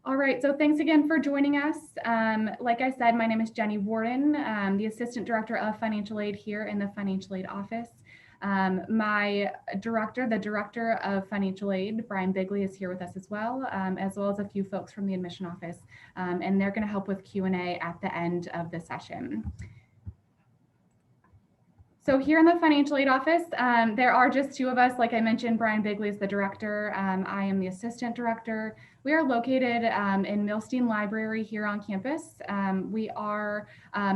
All right, so thanks again for joining us. Like I said, my name is Jenny Warden, the Assistant Director of Financial Aid here in the Financial Aid Office. My director, the Director of Financial Aid, Brian Bigley, is here with us as well as a few folks from the Admission Office, and they're going to help with Q&A at the end of the session. So here in the Financial Aid Office, there are just two of us. Like I mentioned, Brian Bigley is the director. I am the assistant director. We are located in Milstein Library here on campus. We are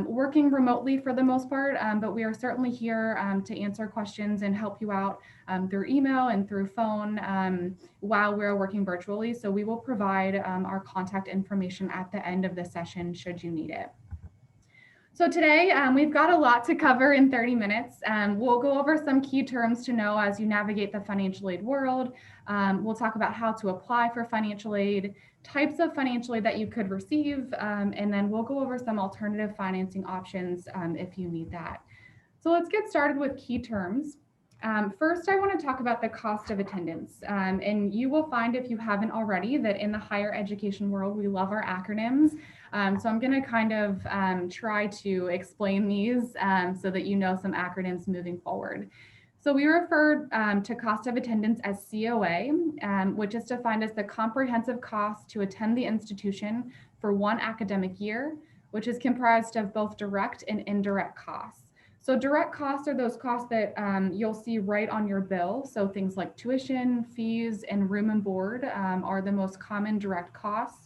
working remotely for the most part, but we are certainly here to answer questions and help you out through email and through phone while we're working virtually. So we will provide our contact information at the end of the session should you need it. So today we've got a lot to cover in 30 minutes. We'll go over some key terms to know as you navigate the financial aid world. We'll talk about how to apply for financial aid, types of financial aid that you could receive, and then we'll go over some alternative financing options if you need that. So let's get started with key terms. First, I want to talk about the cost of attendance. And you will find, if you haven't already, that in the higher education world, we love our acronyms. So I'm going to kind of try to explain these so that you know some acronyms moving forward. So we refer to cost of attendance as COA, which is defined as the comprehensive cost to attend the institution for one academic year, which is comprised of both direct and indirect costs. So direct costs are those costs that you'll see right on your bill. So things like tuition, fees, and room and board are the most common direct costs.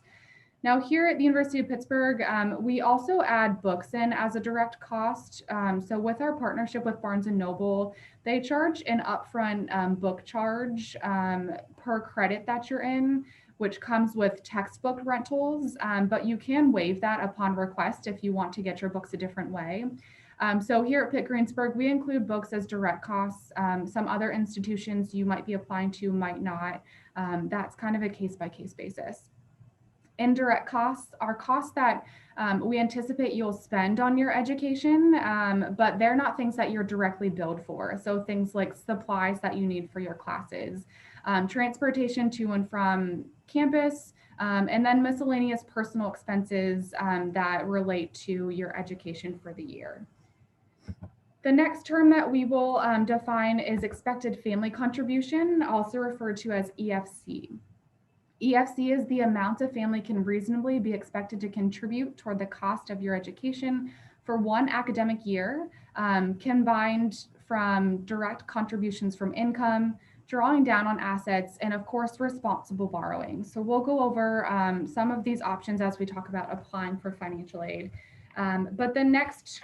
Now here at the University of Pittsburgh, we also add books in as a direct cost. So with our partnership with Barnes & Noble, they charge an upfront book charge per credit that you're in, which comes with textbook rentals, but you can waive that upon request if you want to get your books a different way. So here at Pitt-Greensburg, we include books as direct costs. Some other institutions you might be applying to might not. That's kind of a case-by-case basis. Indirect costs are costs that we anticipate you'll spend on your education, but they're not things that you're directly billed for. So things like supplies that you need for your classes, transportation to and from campus, and then miscellaneous personal expenses that relate to your education for the year. The next term that we will define is expected family contribution, also referred to as EFC. EFC is the amount a family can reasonably be expected to contribute toward the cost of your education for one academic year, combined from direct contributions from income, drawing down on assets, and of course, responsible borrowing. So we'll go over some of these options as we talk about applying for financial aid. But the next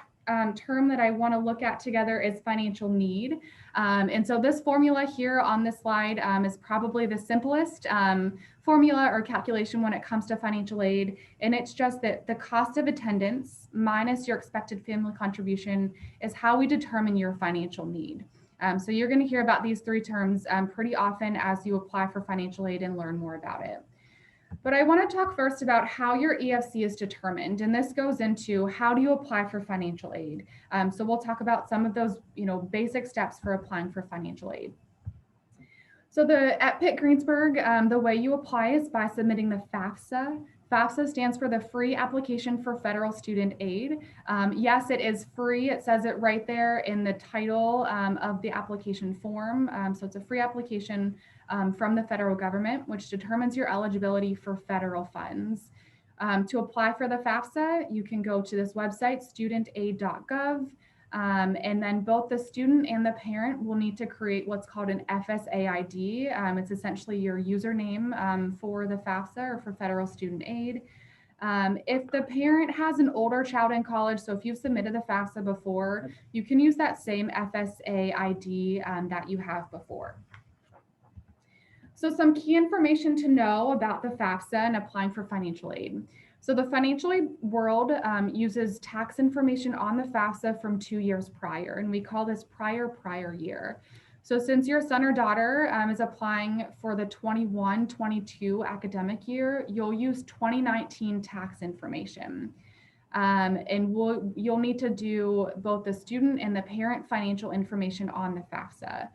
term that I want to look at together is financial need. And so this formula here on this slide is probably the simplest formula or calculation when it comes to financial aid. And it's just that the cost of attendance minus your expected family contribution is how we determine your financial need. So you're going to hear about these three terms pretty often as you apply for financial aid and learn more about it. But I want to talk first about how your EFC is determined, and this goes into how do you apply for financial aid. So we'll talk about some of those, basic steps for applying for financial aid. So at Pitt-Greensburg, the way you apply is by submitting the FAFSA. FAFSA stands for the Free Application for Federal Student Aid. Yes, it is free. It says it right there in the title of the application form. So it's a free application from the federal government, which determines your eligibility for federal funds. To apply for the FAFSA, you can go to this website, studentaid.gov, and then both the student and the parent will need to create what's called an FSA ID. It's essentially your username for the FAFSA or for federal student aid. If the parent has an older child in college, so if you've submitted the FAFSA before, you can use that same FSA ID that you have before. So some key information to know about the FAFSA and applying for financial aid. So the financial aid world uses tax information on the FAFSA from 2 years prior, and we call this prior year. So since your son or daughter is applying for the 21-22 academic year, you'll use 2019 tax information. And you'll need to do both the student and the parent financial information on the FAFSA.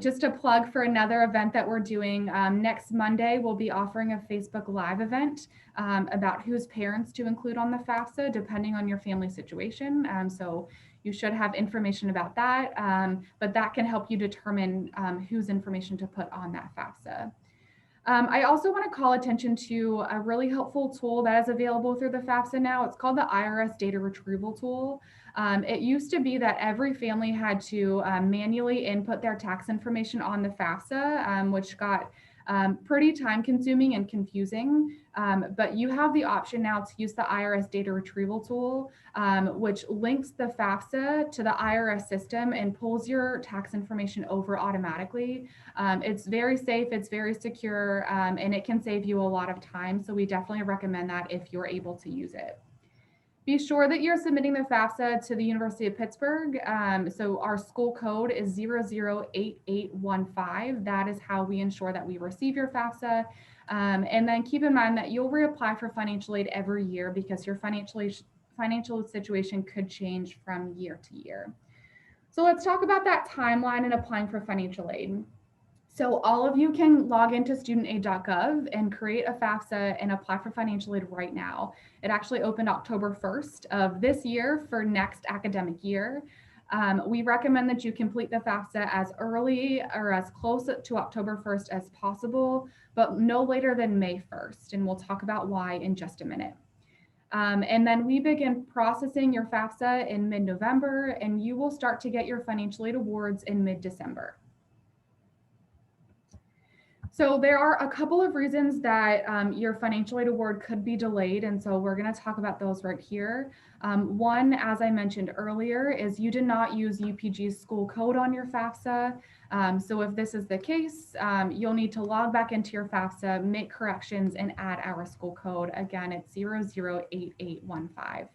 Just a plug for another event that we're doing. Next Monday, we'll be offering a Facebook Live event about whose parents to include on the FAFSA, depending on your family situation. So you should have information about that, but that can help you determine whose information to put on that FAFSA. I also want to call attention to a really helpful tool that is available through the FAFSA now. It's called the IRS Data Retrieval Tool. It used to be that every family had to manually input their tax information on the FAFSA, which got pretty time consuming and confusing. But you have the option now to use the IRS Data Retrieval Tool, which links the FAFSA to the IRS system and pulls your tax information over automatically. It's very safe, it's very secure, and it can save you a lot of time. So we definitely recommend that if you're able to use it. Be sure that you're submitting the FAFSA to the University of Pittsburgh. So our school code is 008815. That is how we ensure that we receive your FAFSA. And then keep in mind that you'll reapply for financial aid every year because your financial situation could change from year to year. So let's talk about that timeline in applying for financial aid. So all of you can log into studentaid.gov and create a FAFSA and apply for financial aid right now. It actually opened October 1st of this year for next academic year. We recommend that you complete the FAFSA as early or as close to October 1st as possible, but no later than May 1st. And we'll talk about why in just a minute. And then we begin processing your FAFSA in mid-November, and you will start to get your financial aid awards in mid-December. So there are a couple of reasons that your financial aid award could be delayed, and so we're going to talk about those right here. One, as I mentioned earlier, is you did not use UPG's school code on your FAFSA. So if this is the case, you'll need to log back into your FAFSA, make corrections, and add our school code. Again, it's 008815.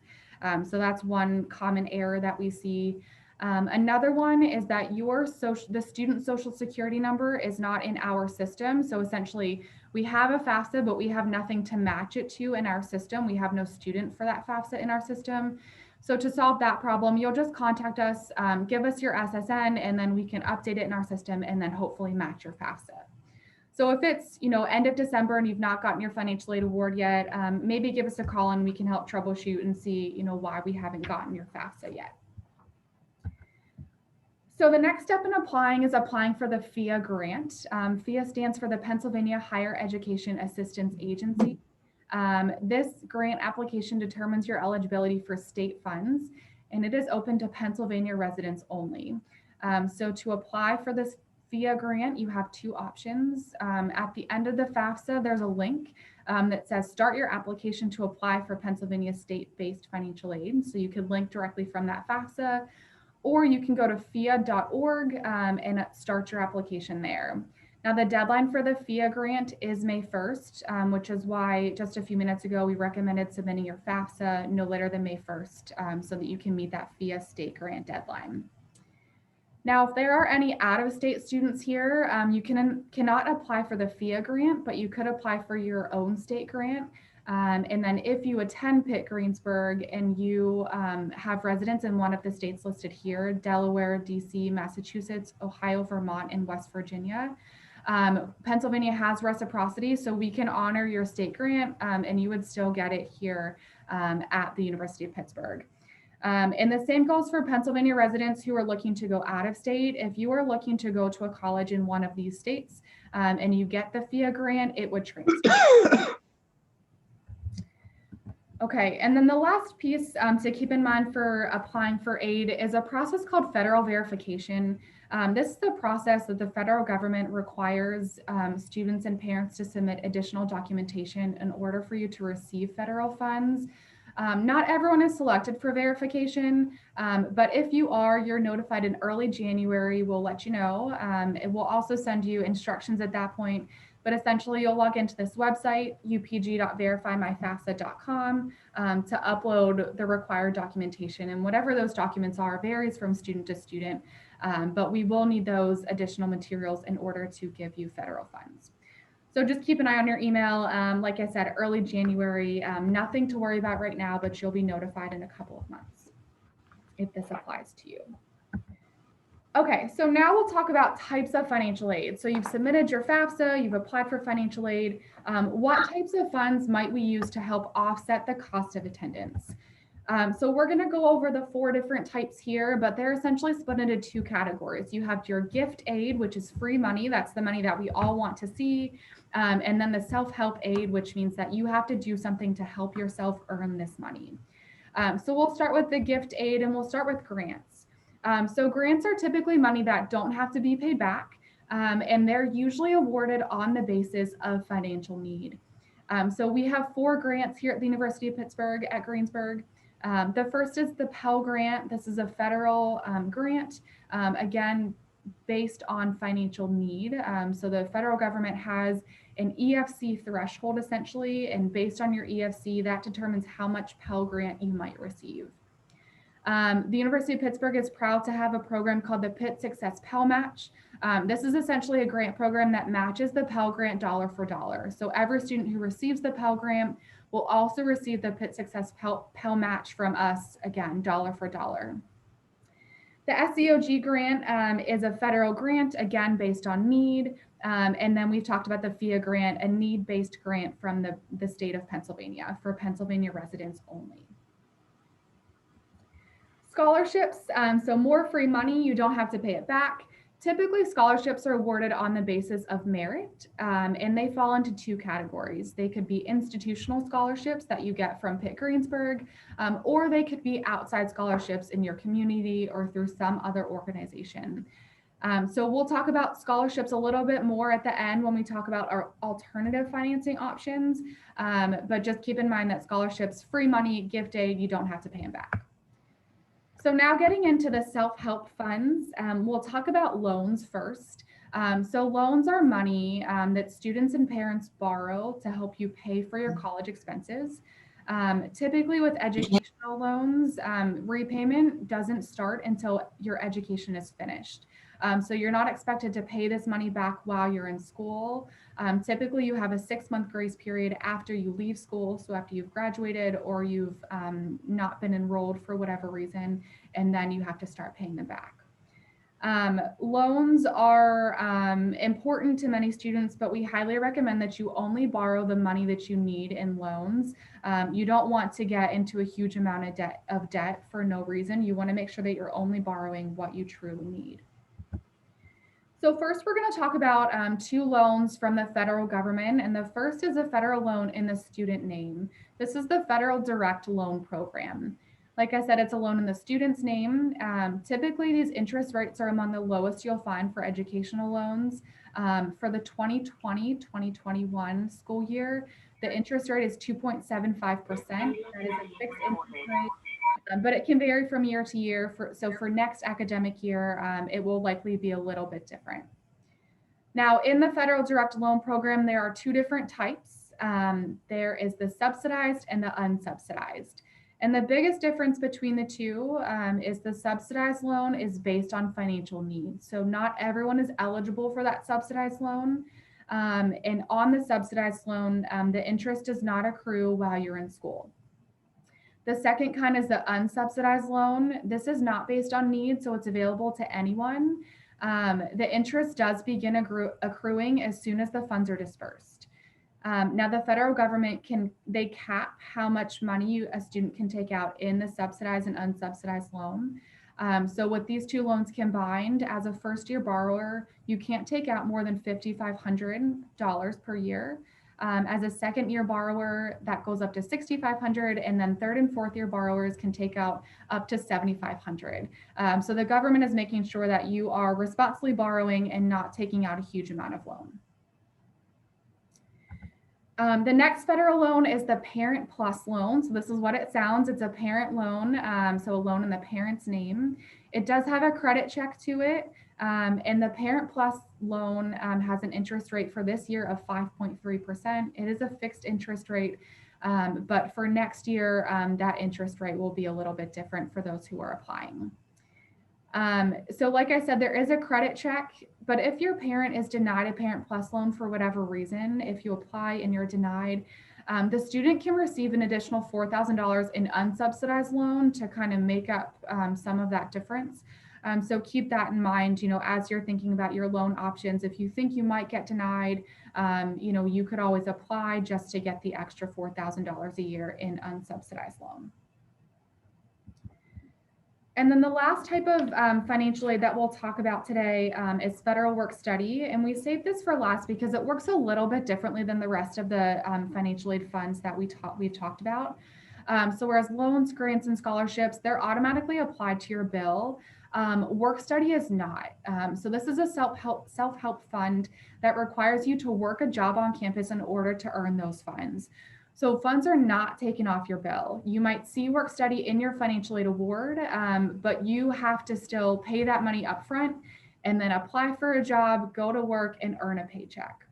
So that's one common error that we see. Another one is that the student social security number is not in our system. So essentially we have a FAFSA, but we have nothing to match it to in our system. We have no student for that FAFSA in our system. So to solve that problem, you'll just contact us, give us your SSN, and then we can update it in our system and then hopefully match your FAFSA. So if it's, end of December and you've not gotten your financial aid award yet, maybe give us a call and we can help troubleshoot and see, why we haven't gotten your FAFSA yet. So the next step in applying is applying for the FIA grant. FIA stands for the Pennsylvania Higher Education Assistance Agency. This grant application determines your eligibility for state funds, and it is open to Pennsylvania residents only. So to apply for this FIA grant, you have two options. At the end of the FAFSA, there's a link that says start your application to apply for Pennsylvania state-based financial aid. So you can link directly from that FAFSA, or you can go to FIA.org and start your application there. Now, the deadline for the FIA grant is May 1st, which is why just a few minutes ago, we recommended submitting your FAFSA no later than May 1st so that you can meet that FIA state grant deadline. Now, if there are any out-of-state students here, you cannot apply for the FIA grant, but you could apply for your own state grant. And then if you attend Pitt-Greensburg and you have residence in one of the states listed here, Delaware, DC, Massachusetts, Ohio, Vermont, and West Virginia, Pennsylvania has reciprocity, so we can honor your state grant and you would still get it here at the University of Pittsburgh. And the same goes for Pennsylvania residents who are looking to go out of state. If you are looking to go to a college in one of these states and you get the FIA grant, it would transfer. Okay, and then the last piece to keep in mind for applying for aid is a process called federal verification. This is the process that the federal government requires students and parents to submit additional documentation in order for you to receive federal funds. Not everyone is selected for verification, but if you are, you're notified in early January. We'll let you know. It will also send you instructions at that point. But essentially, you'll log into this website, upg.verifymyfafsa.com, to upload the required documentation. And whatever those documents are varies from student to student, but we will need those additional materials in order to give you federal funds. So just keep an eye on your email. Like I said, early January, nothing to worry about right now, but you'll be notified in a couple of months if this applies to you. Okay, so now we'll talk about types of financial aid. So you've submitted your FAFSA, you've applied for financial aid. What types of funds might we use to help offset the cost of attendance? So we're going to go over the 4 different types here, but they're essentially split into 2 categories. You have your gift aid, which is free money. That's the money that we all want to see. And then the self-help aid, which means that you have to do something to help yourself earn this money. So we'll start with the gift aid and we'll start with grants. So grants are typically money that don't have to be paid back, and they're usually awarded on the basis of financial need. So we have 4 grants here at the University of Pittsburgh at Greensburg. The first is the Pell Grant. This is a federal grant, again, based on financial need. So the federal government has an EFC threshold essentially, and based on your EFC, that determines how much Pell Grant you might receive. The University of Pittsburgh is proud to have a program called the Pitt Success Pell Match. This is essentially a grant program that matches the Pell Grant dollar for dollar. So every student who receives the Pell Grant will also receive the Pitt Success Pell Match from us, again, dollar for dollar. The SEOG grant is a federal grant, again, based on need. And then we've talked about the FIA grant, a need-based grant from the state of Pennsylvania for Pennsylvania residents only. Scholarships, so more free money, you don't have to pay it back. Typically, scholarships are awarded on the basis of merit, and they fall into 2 categories. They could be institutional scholarships that you get from Pitt-Greensburg, or they could be outside scholarships in your community or through some other organization. So we'll talk about scholarships a little bit more at the end when we talk about our alternative financing options, but just keep in mind that scholarships, free money, gift aid, you don't have to pay them back. So now getting into the self-help funds, we'll talk about loans first. So loans are money that students and parents borrow to help you pay for your college expenses. Typically with educational loans, repayment doesn't start until your education is finished. So you're not expected to pay this money back while you're in school. Typically you have a 6-month grace period after you leave school. So after you've graduated or you've not been enrolled for whatever reason, and then you have to start paying them back. Loans are important to many students, but we highly recommend that you only borrow the money that you need in loans. You don't want to get into a huge amount of debt for no reason. You want to make sure that you're only borrowing what you truly need. So first, we're going to talk about 2 loans from the federal government, and the first is a federal loan in the student name. This is the Federal Direct Loan Program. Like I said, it's a loan in the student's name. Typically, these interest rates are among the lowest you'll find for educational loans. For the 2020-2021 school year, the interest rate is 2.75%. That is a fixed interest rate. But it can vary from year to year. So for next academic year, it will likely be a little bit different. Now, in the Federal Direct Loan Program, there are 2 different types. There is the subsidized and the unsubsidized. And the biggest difference between the 2 is the subsidized loan is based on financial needs. So not everyone is eligible for that subsidized loan. And on the subsidized loan, the interest does not accrue while you're in school. The second kind is the unsubsidized loan. This is not based on need, so it's available to anyone. The interest does begin accruing as soon as the funds are dispersed. Now the federal government they cap how much money a student can take out in the subsidized and unsubsidized loan. So with these 2 loans combined, as a first-year borrower, you can't take out more than $5,500 per year. As a second-year borrower, that goes up to $6,500, and then 3rd and 4th-year borrowers can take out up to $7,500. So the government is making sure that you are responsibly borrowing and not taking out a huge amount of loan. The next federal loan is the Parent Plus loan. So this is what it sounds. It's a parent loan, so a loan in the parent's name. It does have a credit check to it, and the Parent Plus loan has an interest rate for this year of 5.3%. It is a fixed interest rate, but for next year, that interest rate will be a little bit different for those who are applying. So like I said, there is a credit check, but if your parent is denied a Parent Plus loan for whatever reason, if you apply and you're denied, the student can receive an additional $4,000 in unsubsidized loan to kind of make up some of that difference. So keep that in mind, as you're thinking about your loan options. If you think you might get denied, you could always apply just to get the extra $4,000 a year in unsubsidized loan. And then the last type of financial aid that we'll talk about today is federal work study. And we saved this for last because it works a little bit differently than the rest of the financial aid funds that we've talked about. So whereas loans, grants, and scholarships, they're automatically applied to your bill, work study is not. So this is a self-help fund that requires you to work a job on campus in order to earn those funds. So funds are not taken off your bill. You might see work study in your financial aid award, but you have to still pay that money upfront and then apply for a job, go to work, and earn a paycheck.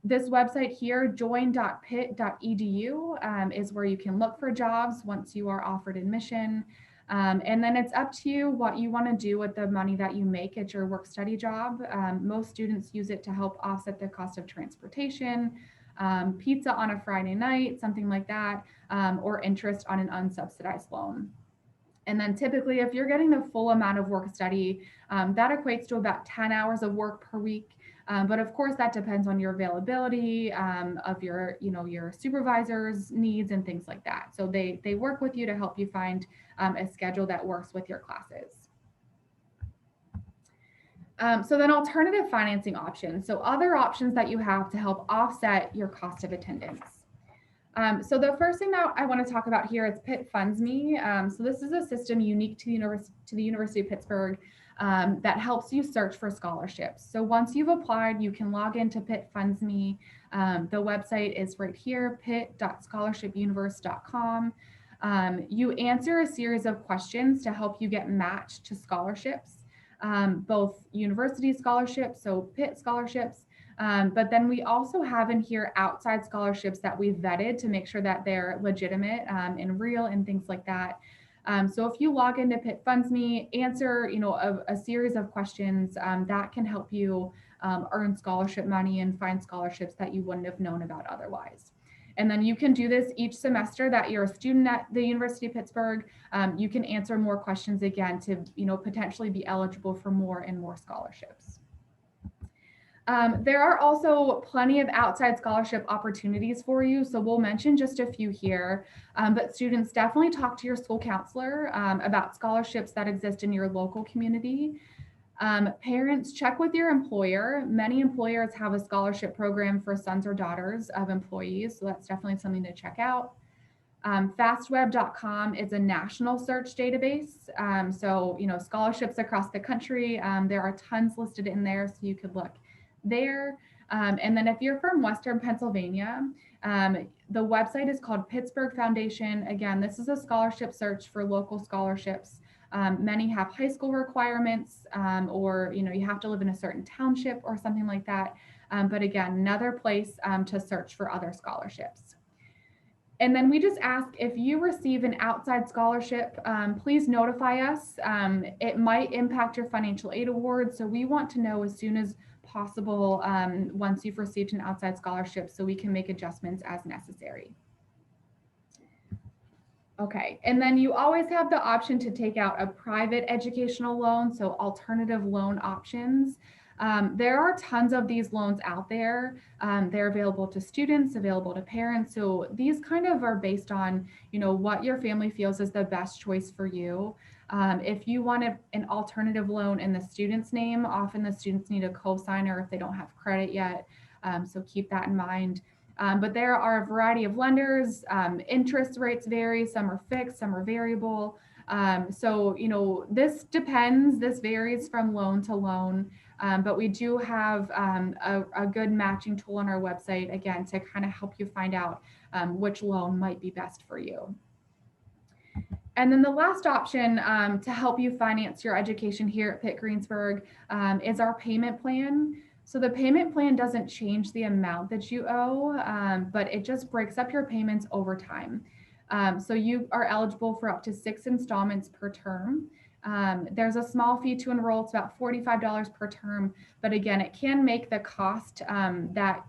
This website here, join.pitt.edu, is where you can look for jobs once you are offered admission. And then it's up to you what you want to do with the money that you make at your work study job. Most students use it to help offset the cost of transportation, pizza on a Friday night, something like that, or interest on an unsubsidized loan. And then typically, if you're getting the full amount of work study, that equates to about 10 hours of work per week. But of course, that depends on your availability of your supervisor's needs and things like that. So they work with you to help you find a schedule that works with your classes. So then alternative financing options. So other options that you have to help offset your cost of attendance. So the first thing that I want to talk about here is Pitt Funds Me. So this is a system unique to the University of Pittsburgh that helps you search for scholarships. So once you've applied, you can log into Pitt Funds Me. The website is right here, pitt.scholarshipuniverse.com. You answer a series of questions to help you get matched to scholarships. Both university scholarships, so Pitt scholarships, but then we also have in here outside scholarships that we've vetted to make sure that they're legitimate and real and things like that. So if you log into Pitt Funds Me, answer a series of questions that can help you earn scholarship money and find scholarships that you wouldn't have known about otherwise. And then you can do this each semester that you're a student at the University of Pittsburgh. You can answer more questions again to potentially be eligible for more and more scholarships. There are also plenty of outside scholarship opportunities for you. So we'll mention just a few here, but students definitely talk to your school counselor about scholarships that exist in your local community. Parents, check with your employer. Many employers have a scholarship program for sons or daughters of employees, so that's definitely something to check out. Fastweb.com is a national search database. So, scholarships across the country, there are tons listed in there, so you could look there. And then if you're from Western Pennsylvania, the website is called Pittsburgh Foundation. Again, this is a scholarship search for local scholarships. Many have high school requirements, or you have to live in a certain township or something like that. But again, another place to search for other scholarships. And then we just ask, if you receive an outside scholarship, please notify us. It might impact your financial aid award, so we want to know as soon as possible once you've received an outside scholarship, so we can make adjustments as necessary. Okay, and then you always have the option to take out a private educational loan, so alternative loan options. There are tons of these loans out there. They're available to students, available to parents. So these kind of are based on, what your family feels is the best choice for you. If you want an alternative loan in the student's name, often the students need a co-signer if they don't have credit yet. So keep that in mind. But there are a variety of lenders. Interest rates vary. Some are fixed, some are variable. So, this depends. This varies from loan to loan. But we do have a good matching tool on our website, again, to kind of help you find out which loan might be best for you. And then the last option to help you finance your education here at Pitt-Greensburg is our payment plan. So the payment plan doesn't change the amount that you owe, but it just breaks up your payments over time. So you are eligible for up to 6 installments per term. There's a small fee to enroll. It's about $45 per term. But again, it can make the cost that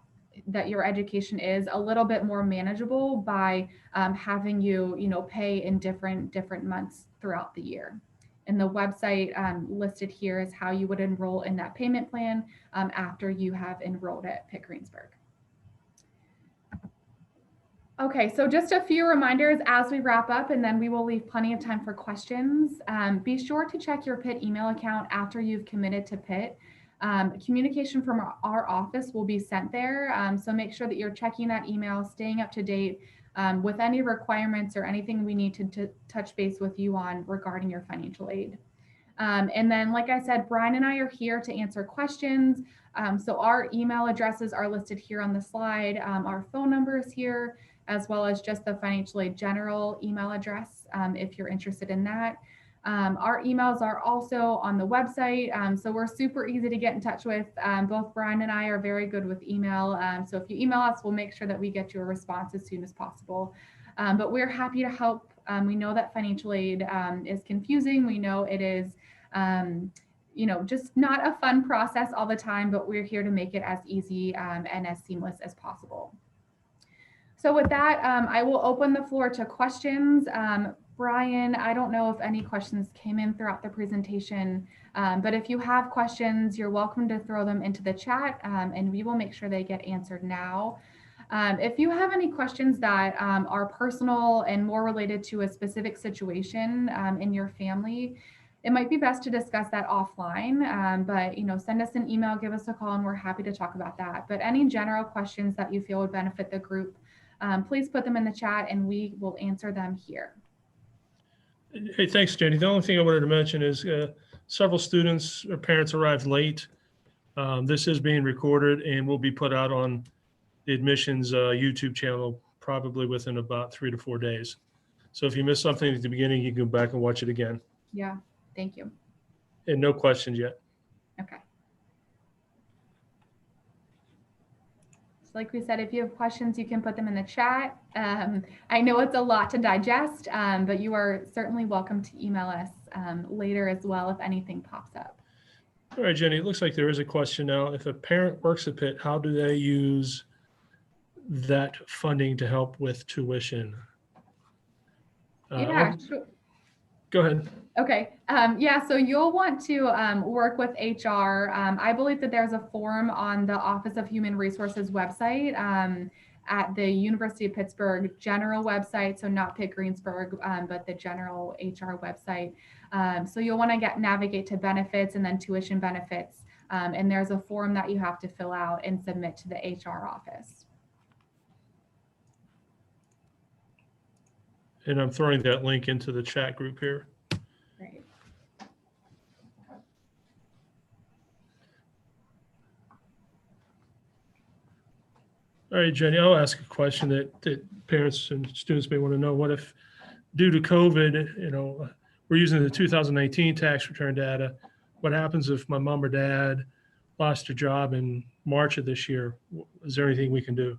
your education is a little bit more manageable by having you, pay in different months throughout the year. And the website listed here is how you would enroll in that payment plan after you have enrolled at Pitt-Greensburg. Okay, so just a few reminders as we wrap up, and then we will leave plenty of time for questions. Be sure to check your Pitt email account after you've committed to Pitt. Communication from our office will be sent there, so make sure that you're checking that email, staying up to date with any requirements or anything we need to touch base with you on regarding your financial aid. And then, like I said, Brian and I are here to answer questions. So our email addresses are listed here on the slide. Our phone number is here, as well as just the financial aid general email address if you're interested in that. Our emails are also on the website, so we're super easy to get in touch with. Both Brian and I are very good with email, so if you email us, we'll make sure that we get you a response as soon as possible. But we're happy to help. We know that financial aid is confusing. We know it is just not a fun process all the time, but we're here to make it as easy and as seamless as possible. So with that, I will open the floor to questions. Brian, I don't know if any questions came in throughout the presentation, but if you have questions, you're welcome to throw them into the chat and we will make sure they get answered now. If you have any questions that are personal and more related to a specific situation in your family, it might be best to discuss that offline, but send us an email, give us a call, and we're happy to talk about that. But any general questions that you feel would benefit the group, please put them in the chat and we will answer them here. Hey, thanks, Jenny. The only thing I wanted to mention is several students or parents arrived late. This is being recorded and will be put out on the admissions YouTube channel probably within about 3 to 4 days. So if you missed something at the beginning, you can go back and watch it again. Yeah, thank you. And no questions yet. Okay. So like we said, if you have questions, you can put them in the chat. I know it's a lot to digest, but you are certainly welcome to email us later as well if anything pops up. All right, Jenny, it looks like there is a question now. If a parent works at Pitt, how do they use that funding to help with tuition? Yeah, sure. Go ahead. Okay. Yeah, so you'll want to work with HR. I believe that there's a form on the Office of Human Resources website at the University of Pittsburgh general website. So not Pitt-Greensburg, but the general HR website. So you'll want to navigate to benefits and then tuition benefits. And there's a form that you have to fill out and submit to the HR office. And I'm throwing that link into the chat group here. Great. All right, Jenny, I'll ask a question that parents and students may want to know. What if, due to COVID, we're using the 2019 tax return data. What happens if my mom or dad lost their job in March of this year? Is there anything we can do?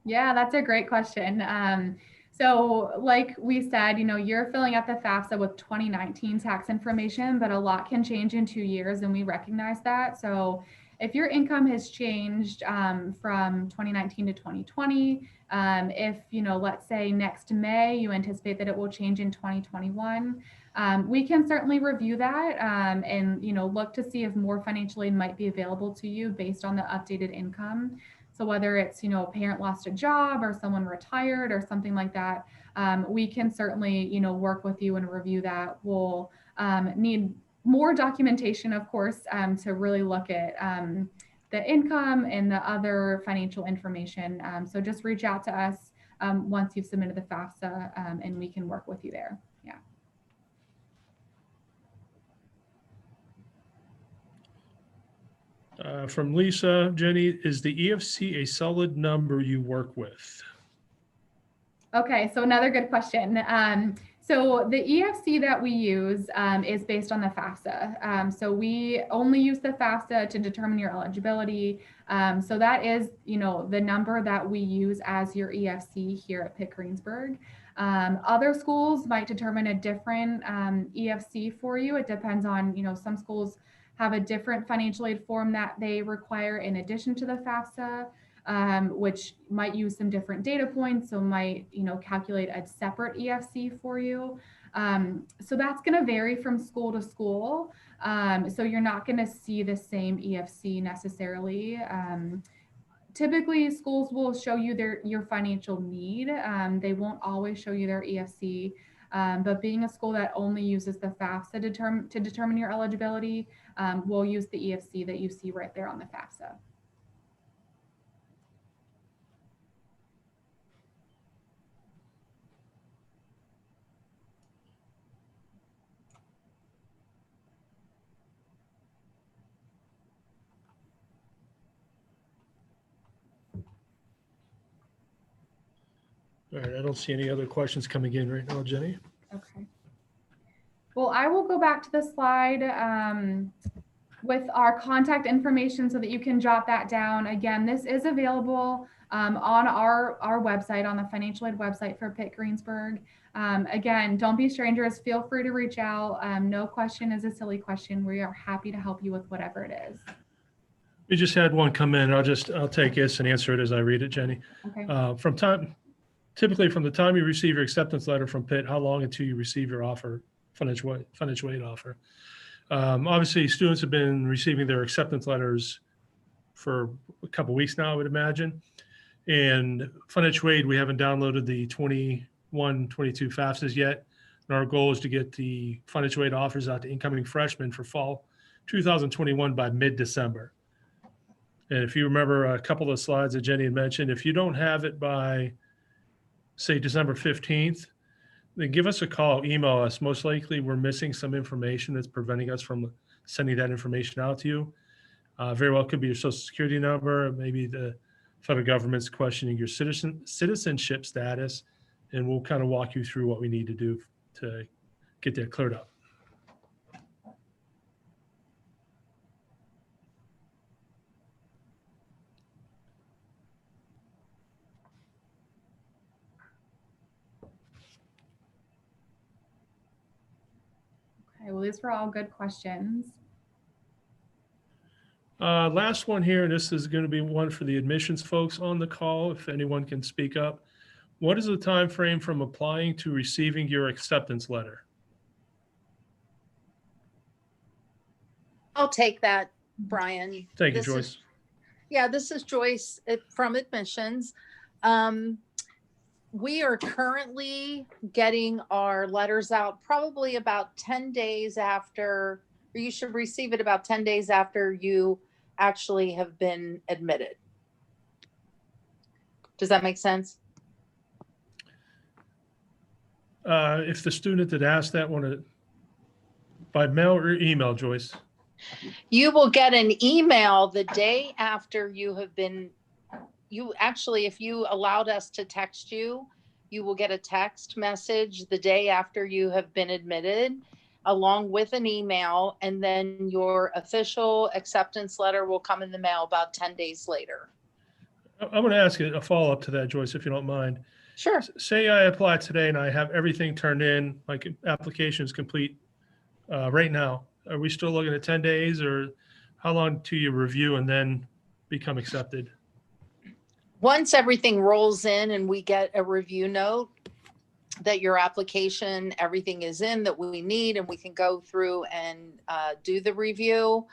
Yeah, that's a great question. So like we said, you're filling out the FAFSA with 2019 tax information, but a lot can change in 2 years and we recognize that. So if your income has changed from 2019 to 2020, if, let's say next May, you anticipate that it will change in 2021, we can certainly review that and, look to see if more financial aid might be available to you based on the updated income. So whether it's, a parent lost a job or someone retired or something like that, we can certainly, work with you and review that. We'll need more documentation, of course, to really look at the income and the other financial information. So just reach out to us once you've submitted the FAFSA and we can work with you there. Yeah. From Lisa, Jenny, is the EFC a solid number you work with? Okay, so another good question. So the EFC that we use is based on the FAFSA. So we only use the FAFSA to determine your eligibility. So that is, the number that we use as your EFC here at Pitt-Greensburg. Other schools might determine a different EFC for you. It depends on, some schools have a different financial aid form that they require in addition to the FAFSA, which might use some different data points, so might calculate a separate EFC for you. So that's going to vary from school to school. So you're not going to see the same EFC necessarily. Typically, schools will show you your financial need. They won't always show you their EFC. But being a school that only uses the FAFSA to determine your eligibility, we'll use the EFC that you see right there on the FAFSA. All right, I don't see any other questions coming in right now, Jenny. Okay. Well, I will go back to the slide with our contact information so that you can jot that down. Again, this is available on our website, on the financial aid website for Pitt-Greensburg. Again, don't be strangers. Feel free to reach out. No question is a silly question. We are happy to help you with whatever it is. We just had one come in. I'll take this and answer it as I read it, Jenny. Okay. Typically from the time you receive your acceptance letter from Pitt, how long until you receive your offer, financial aid offer? Obviously, students have been receiving their acceptance letters for a couple of weeks now, I would imagine. And financial aid, we haven't downloaded the 21-22 FAFSAs yet. And our goal is to get the financial aid offers out to incoming freshmen for fall 2021 by mid-December. And if you remember a couple of slides that Jenny had mentioned, if you don't have it by, say, December 15th, then give us a call, email us. Most likely we're missing some information that's preventing us from sending that information out to you. Very well could be your social security number, maybe the federal government's questioning your citizenship status, and we'll kind of walk you through what we need to do to get that cleared up. Okay, well, these were all good questions. Last one here, and this is going to be one for the admissions folks on the call, if anyone can speak up. What is the time frame from applying to receiving your acceptance letter? I'll take that, Brian. Thank you, Joyce. This is Joyce from admissions. We are currently getting our letters out probably about 10 days after, or you should receive it about 10 days after you actually have been admitted. Does that make sense? If the student that asked that wanted by mail or email, Joyce? You will get an email the day after you have been, if you allowed us to text you, you will get a text message the day after you have been admitted, along with an email, and then your official acceptance letter will come in the mail about 10 days later. I'm going to ask a follow-up to that, Joyce, if you don't mind. Sure. Say I apply today and I have everything turned in, like application is complete right now. Are we still looking at 10 days, or how long do you review and then become accepted? Once everything rolls in and we get a review note that your application, everything is in that we need, and we can go through and do the review,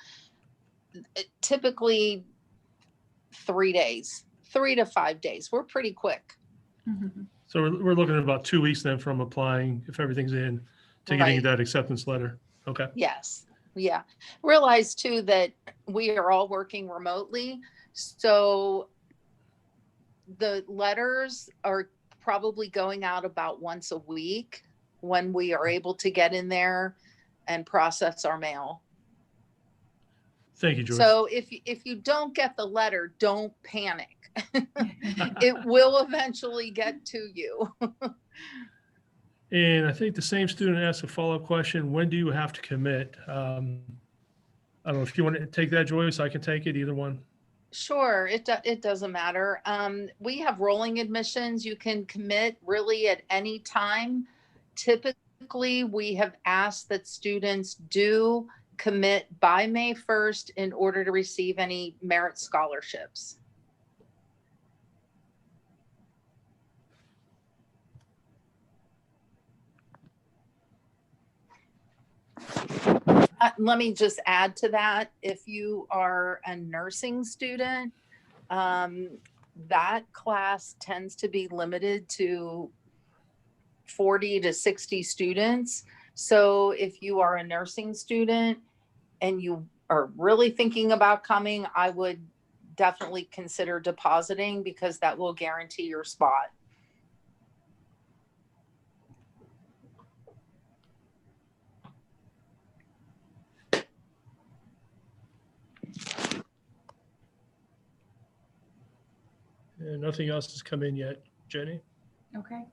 typically 3 days, 3 to 5 days. We're pretty quick. Mm-hmm. So we're looking at about 2 weeks then from applying, if everything's in, to getting that acceptance letter. Okay. Yes. Yeah. Realize too that we are all working remotely. So the letters are probably going out about once a week when we are able to get in there and process our mail. Thank you, Joyce. So if you don't get the letter, don't panic. It will eventually get to you. And I think the same student asked a follow-up question. When do you have to commit? I don't know if you want to take that, Joyce. I can take it, either one. Sure. It doesn't matter. We have rolling admissions. You can commit really at any time. Typically, we have asked that students do commit by May 1st in order to receive any merit scholarships. Let me just add to that. If you are a nursing student, that class tends to be limited to 40 to 60 students. So if you are a nursing student and you are really thinking about coming, I would definitely consider depositing, because that will guarantee your spot. And nothing else has come in yet, Jenny? Okay.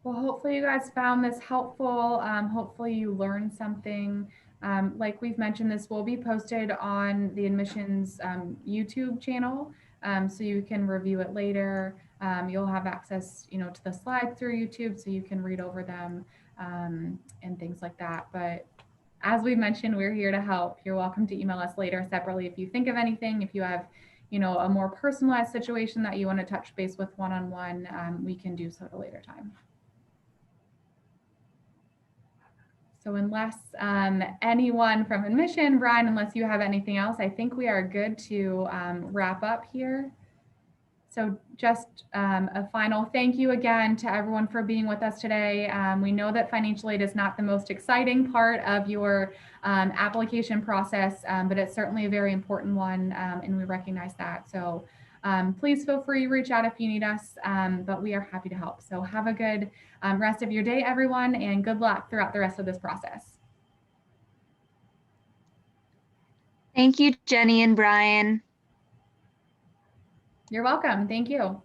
Well, hopefully you guys found this helpful. Hopefully you learned something. Like we've mentioned, this will be posted on the admissions YouTube channel, so you can review it later. You'll have access, to the slides through YouTube, so you can read over them and things like that. But as we mentioned, we're here to help. You're welcome to email us later separately if you think of anything. If you have, a more personalized situation that you want to touch base with one-on-one, we can do so at a later time. So unless anyone from admission, Brian, unless you have anything else, I think we are good to wrap up here. So just a final thank you again to everyone for being with us today. We know that financial aid is not the most exciting part of your application process, but it's certainly a very important one, and we recognize that. So please feel free to reach out if you need us, but we are happy to help. So have a good rest of your day, everyone, and good luck throughout the rest of this process. Thank you, Jenny and Brian. You're welcome. Thank you.